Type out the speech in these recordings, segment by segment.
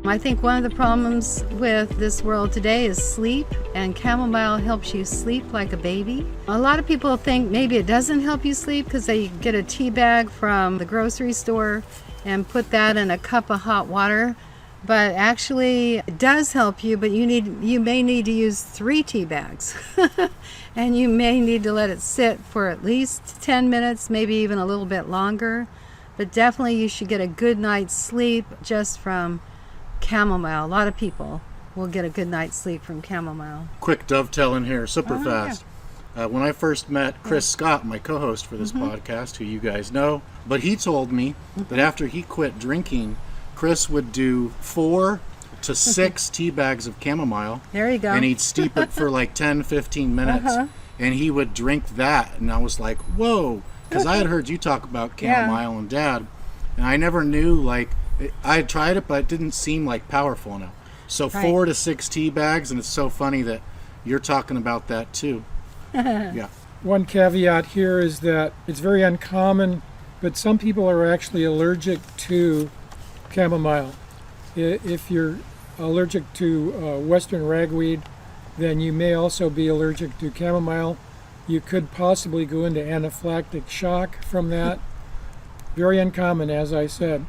I think one of the problems with this world today is sleep, and chamomile helps you sleep like a baby. A lot of people think maybe it doesn't help you sleep because they get a tea bag from the grocery store and put that in a cup of hot water. But actually it does help you, but you may need to use 3 tea bags. And you may need to let it sit for at least 10 minutes, maybe even a little bit longer. But definitely you should get a good night's sleep just from chamomile. A lot of people will get a good night's sleep from chamomile. Quick dovetail in here, super fast. Yeah. When I first met Chris Scott, my co-host for this podcast, who you guys know, but he told me that after he quit drinking, Chris would do 4 to 6 tea bags of chamomile. There you go. And he'd steep it for like 10, 15 minutes. And he would drink that. And I was like, whoa. Because I had heard you talk about chamomile and Dad. And I never knew, like, I had tried it, but it didn't seem like powerful enough. So 4 to 6 tea bags. And it's so funny that you're talking about that too. Yeah. One caveat here is that it's very uncommon, but some people are actually allergic to chamomile. If you're allergic to western ragweed, then you may also be allergic to chamomile. You could possibly go into anaphylactic shock from that. Very uncommon, as I said,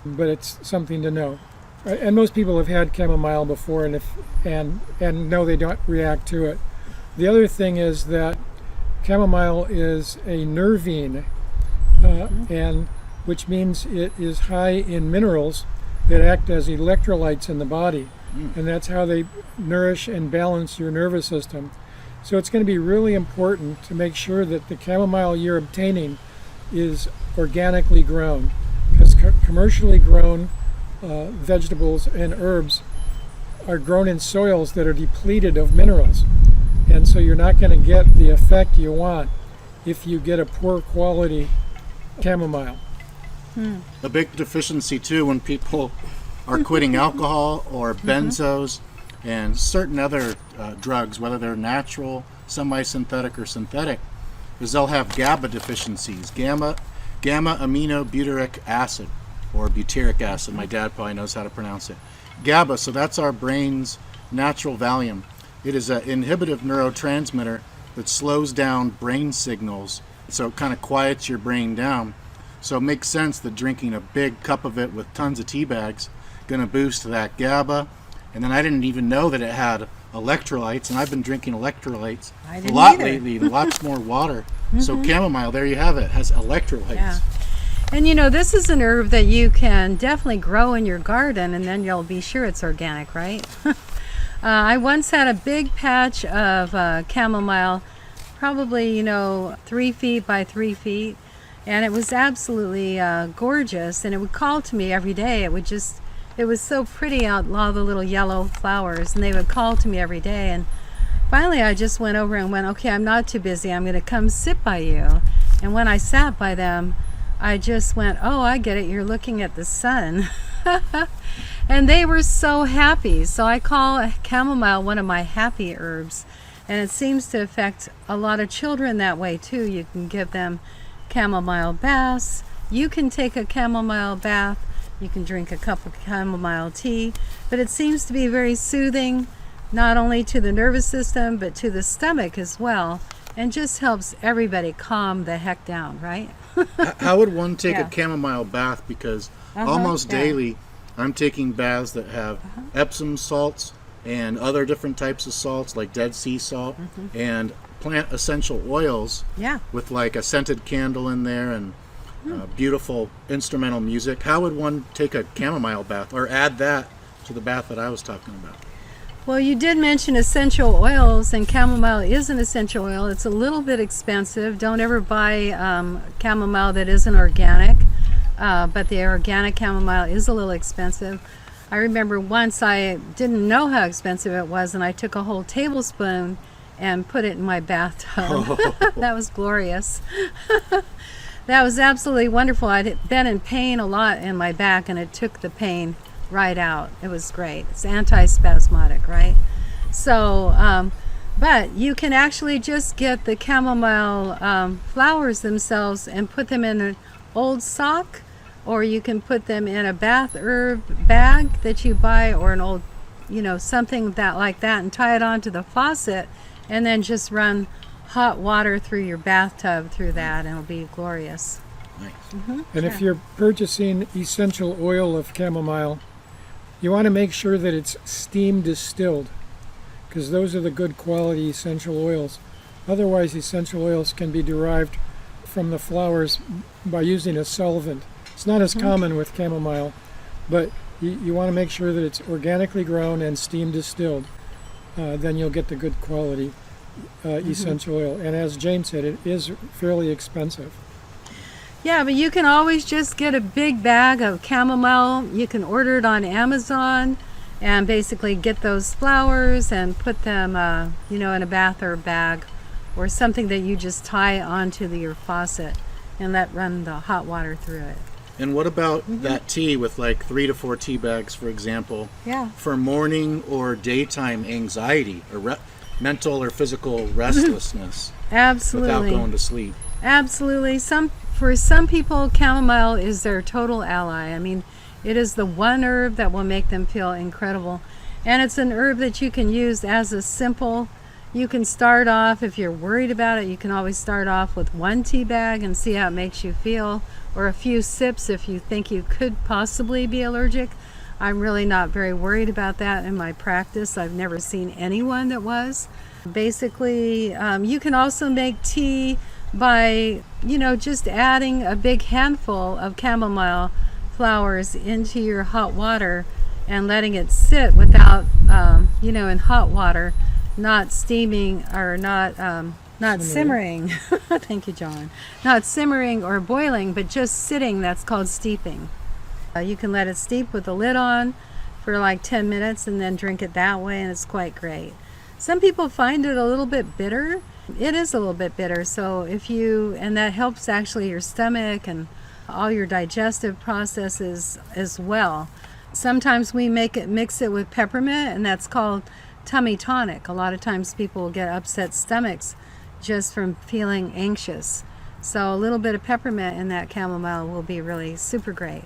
but it's something to know. And most people have had chamomile before and know they don't react to it. The other thing is that chamomile is a nervine, and which means it is high in minerals that act as electrolytes in the body. And that's how they nourish and balance your nervous system. So it's going to be really important to make sure that the chamomile you're obtaining is organically grown, because commercially grown vegetables and herbs are grown in soils that are depleted of minerals. And so you're not going to get the effect you want if you get a poor quality chamomile. A big deficiency too when people are quitting alcohol or benzos and certain other drugs, whether they're natural, semi-synthetic, or synthetic, is they'll have GABA deficiencies, gamma aminobutyric acid, or butyric acid. My dad probably knows how to pronounce it. GABA, so that's our brain's natural Valium. It is an inhibitive neurotransmitter that slows down brain signals, so it kind of quiets your brain down. So it makes sense that drinking a big cup of it with tons of tea bags going to boost that GABA. And then I didn't even know that it had electrolytes, and I've been drinking electrolytes a lot lately, lots more water. So chamomile, there you have it, has electrolytes. Yeah. And you know, this is an herb that you can definitely grow in your garden, and then you'll be sure it's organic, right? I once had a big patch of chamomile, probably, 3 feet by 3 feet. And it was absolutely gorgeous, and it would call to me every day. It was so pretty out, all the little yellow flowers, and they would call to me every day. And finally I just went over and went, okay, I'm not too busy, I'm going to come sit by you. And when I sat by them, I just went, oh, I get it, you're looking at the sun. And they were so happy. So I call chamomile one of my happy herbs, and it seems to affect a lot of children that way too. You can give them chamomile baths. You can take a chamomile bath. You can drink a cup of chamomile tea. But it seems to be very soothing, not only to the nervous system, but to the stomach as well, and just helps everybody calm the heck down, right? How would one take a chamomile bath? Because almost daily I'm taking baths that have Epsom salts and other different types of salts, like Dead Sea salt, and plant essential oils with like a scented candle in there and beautiful instrumental music. How would one take a chamomile bath or add that to the bath that I was talking about? Well, you did mention essential oils, and chamomile is an essential oil. It's a little bit expensive. Don't ever buy chamomile that isn't organic, but the organic chamomile is a little expensive. I remember once I didn't know how expensive it was, and I took a whole tablespoon and put it in my bathtub. That was glorious. That was absolutely wonderful. I'd been in pain a lot in my back, and it took the pain right out. It was great. It's anti-spasmodic, right? So, but you can actually just get the chamomile flowers themselves and put them in an old sock or you can put them in a bath herb bag that you buy, or an old, something that like that, and tie it onto the faucet, and then just run hot water through your bathtub through that, and it'll be glorious. Nice. And if you're purchasing essential oil of chamomile, you want to make sure that it's steam distilled, because those are the good quality essential oils. Otherwise, essential oils can be derived from the flowers by using a solvent. It's not as common with chamomile, but you want to make sure that it's organically grown and steam distilled. Then you'll get the good quality essential oil. And as Jane said, it is fairly expensive. Yeah, but you can always just get a big bag of chamomile. You can order it on Amazon and basically get those flowers and put them, in a bath herb bag, or something that you just tie onto your faucet and let run the hot water through it. And what about that tea with like 3 to 4 tea bags, for example, Yeah. for morning or daytime anxiety or mental or physical restlessness Absolutely. without going to sleep? Absolutely. For some people, chamomile is their total ally. I mean, it is the one herb that will make them feel incredible. And it's an herb that you can use as a simple, you can start off, if you're worried about it, you can always start off with 1 tea bag and see how it makes you feel, or a few sips if you think you could possibly be allergic. I'm really not very worried about that in my practice. I've never seen anyone that was. Basically, you can also make tea by, just adding a big handful of chamomile flowers into your hot water and letting it sit without, in hot water, not steaming or not simmering. Thank you, John. Not simmering or boiling, but just sitting. That's called steeping. You can let it steep with the lid on for like 10 minutes and then drink it that way, and it's quite great. Some people find it a little bit bitter. It is a little bit bitter, so and that helps actually your stomach and all your digestive processes as well. Sometimes we mix it with peppermint, and that's called tummy tonic. A lot of times people get upset stomachs just from feeling anxious. So a little bit of peppermint in that chamomile will be really super great.